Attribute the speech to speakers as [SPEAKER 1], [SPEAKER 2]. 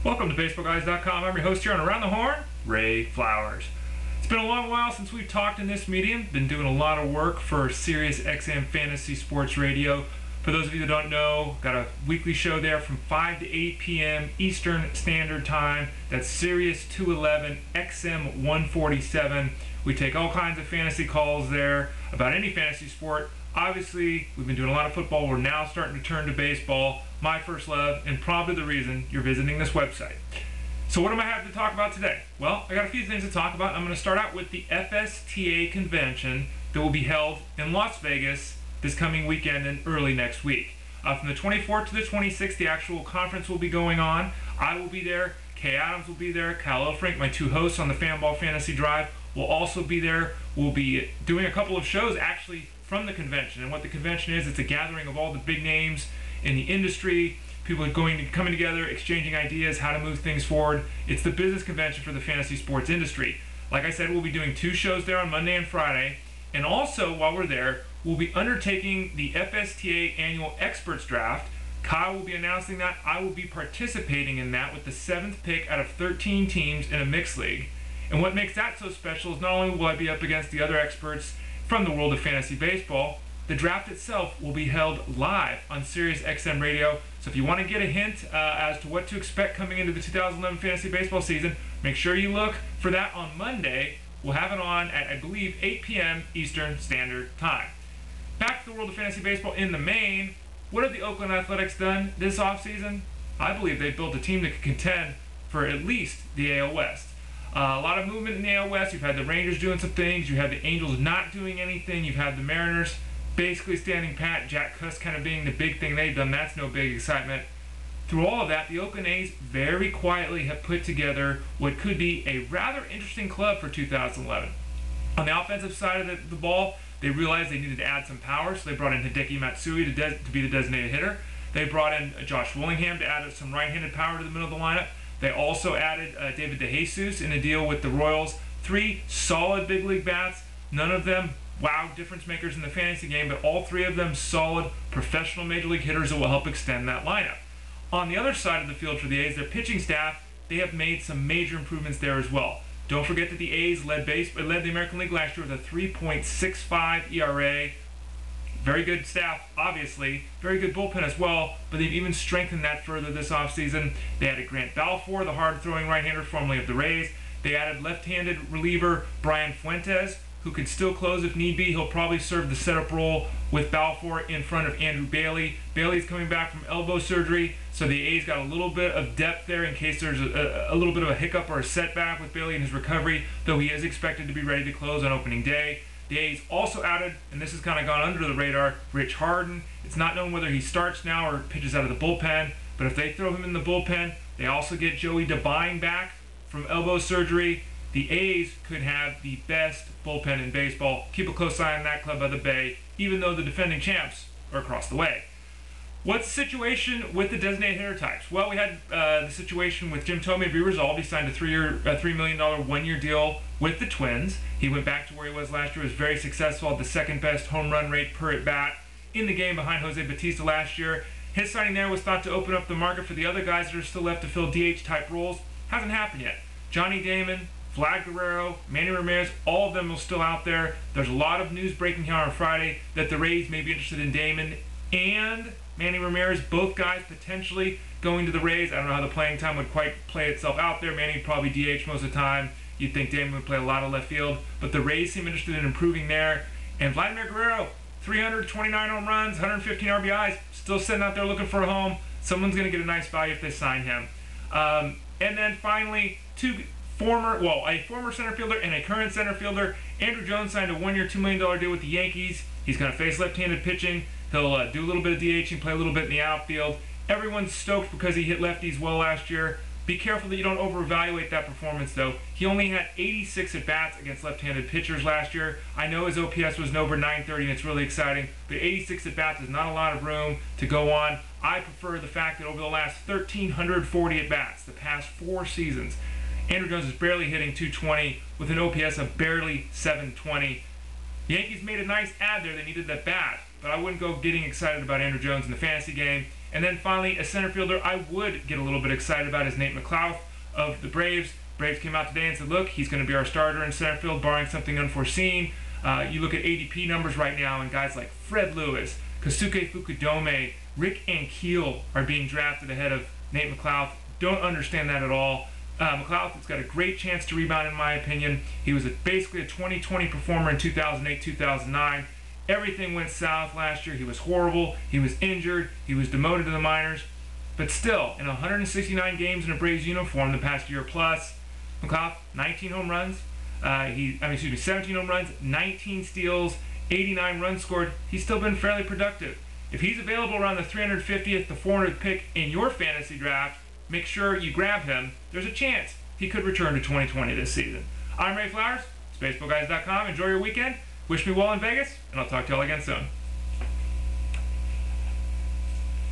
[SPEAKER 1] Welcome to BaseballGuys.com. I'm your host here on Around the Horn, Ray Flowers. It's been a long while since we've talked in this medium. Been doing a lot of work for Sirius XM Fantasy Sports Radio. For those of you that don't know, got a weekly show there from 5 to 8 p.m. Eastern Standard Time. That's Sirius 211, XM 147. We take all kinds of fantasy calls there about any fantasy sport. Obviously, we've been doing a lot of football. We're now starting to turn to baseball, my first love, and probably the reason you're visiting this website. So what do I have to talk about today? Well, I got a few things to talk about. I'm going to start out with the FSTA convention that will be held in Las Vegas this coming weekend and early next week. From the 24th to the 26th, the actual conference will be going on. I will be there. Kay Adams will be there. Kyle Elfrink, my two hosts on the Fanball Fantasy Drive, will also be there. We'll be doing a couple of shows actually from the convention. And what the convention is, it's a gathering of all the big names in the industry. People are coming together, exchanging ideas, how to move things forward. It's the business convention for the fantasy sports industry. Like I said, we'll be doing two shows there on Monday and Friday. And also, while we're there, we'll be undertaking the FSTA annual experts draft. Kyle will be announcing that. I will be participating in that with the 7th pick out of 13 teams in a mixed league. And what makes that so special is not only will I be up against the other experts from the world of fantasy baseball, the draft itself will be held live on Sirius XM Radio. So if you want to get a hint as to what to expect coming into the 2011 fantasy baseball season, make sure you look for that on Monday. We'll have it on at, I believe, 8 p.m. Eastern Standard Time. Back to the world of fantasy baseball in the main. What have the Oakland Athletics done this offseason? I believe they've built a team that could contend for at least the AL West. A lot of movement in the AL West. You've had the Rangers doing some things. You had the Angels not doing anything. You've had the Mariners basically standing pat. Jack Cuss kind of being the big thing they've done. That's no big excitement. Through all of that, the Oakland A's very quietly have put together what could be a rather interesting club for 2011. On the offensive side of the ball, they realized they needed to add some power, so they brought in Hideki Matsui to be the designated hitter. They brought in Josh Willingham to add some right-handed power to the middle of the lineup. They also added David DeJesus in a deal with the Royals. 3 solid big league bats, none of them wow difference makers in the fantasy game, but all 3 of them solid professional major league hitters that will help extend that lineup. On the other side of the field for the A's, their pitching staff, they have made some major improvements there as well. Don't forget that the A's led the American League last year with a 3.65 ERA. Very good staff, obviously. Very good bullpen as well, but they've even strengthened that further this offseason. They added Grant Balfour, the hard-throwing right-hander formerly of the Rays. They added left-handed reliever Brian Fuentes, who can still close if need be. He'll probably serve the setup role with Balfour in front of Andrew Bailey. Bailey's coming back from elbow surgery, so the A's got a little bit of depth there in case there's a little bit of a hiccup or a setback with Bailey in his recovery, though he is expected to be ready to close on opening day. The A's also added, and this has kind of gone under the radar, Rich Harden. It's not known whether he starts now or pitches out of the bullpen, but if they throw him in the bullpen, they also get Joey Devine back from elbow surgery. The A's could have the best bullpen in baseball. Keep a close eye on that club by the Bay, even though the defending champs are across the way. What's the situation with the designated hitter types? Well, we had the situation with Jim Thome be resolved. He signed a $3 million one-year deal with the Twins. He went back to where he was last year. He was very successful at the second best home run rate per at-bat in the game behind Jose Bautista last year. His signing there was thought to open up the market for the other guys that are still left to fill DH-type roles. Hasn't happened yet. Johnny Damon, Vlad Guerrero, Manny Ramirez, all of them are still out there. There's a lot of news breaking here on Friday that the Rays may be interested in Damon and Manny Ramirez, both guys potentially going to the Rays. I don't know how the playing time would quite play itself out there. Manny would probably DH most of the time. You'd think Damon would play a lot of left field, but the Rays seem interested in improving there. And Vladimir Guerrero, 329 home runs, 115 RBIs, still sitting out there looking for a home. Someone's going to get a nice value if they sign him. And then finally, a former center fielder and a current center fielder. Andruw Jones signed a 1-year, $2 million deal with the Yankees. He's going to face left-handed pitching. He'll do a little bit of DHing, play a little bit in the outfield. Everyone's stoked because he hit lefties well last year. Be careful that you don't over-evaluate that performance, though. He only had 86 at-bats against left-handed pitchers last year. I know his OPS was over 930, and it's really exciting, but 86 at-bats is not a lot of room to go on. I prefer the fact that over the last 1,340 at-bats, the past 4 seasons, Andruw Jones is barely hitting 220 with an OPS of barely 720. The Yankees made a nice add there. They needed that bat, but I wouldn't go getting excited about Andruw Jones in the fantasy game. And then finally, a center fielder I would get a little bit excited about is Nate McLouth of the Braves. Braves came out today and said, look, he's going to be our starter in center field, barring something unforeseen. You look at ADP numbers right now, and guys like Fred Lewis, Kosuke Fukudome, Rick Ankiel are being drafted ahead of Nate McLouth. Don't understand that at all. McLouth has got a great chance to rebound, in my opinion. He was basically a 2020 performer in 2008-2009. Everything went south last year. He was horrible. He was injured. He was demoted to the minors. But still, in 169 games in a Braves uniform the past year plus, McLouth, 19 home runs. 17 home runs, 19 steals, 89 runs scored. He's still been fairly productive. If he's available around the 350th to 400th pick in your fantasy draft, make sure you grab him. There's a chance he could return to 2020 this season. I'm Ray Flowers, SpaceballGuys.com. Enjoy your weekend. Wish me well in Vegas, and I'll talk to y'all again soon.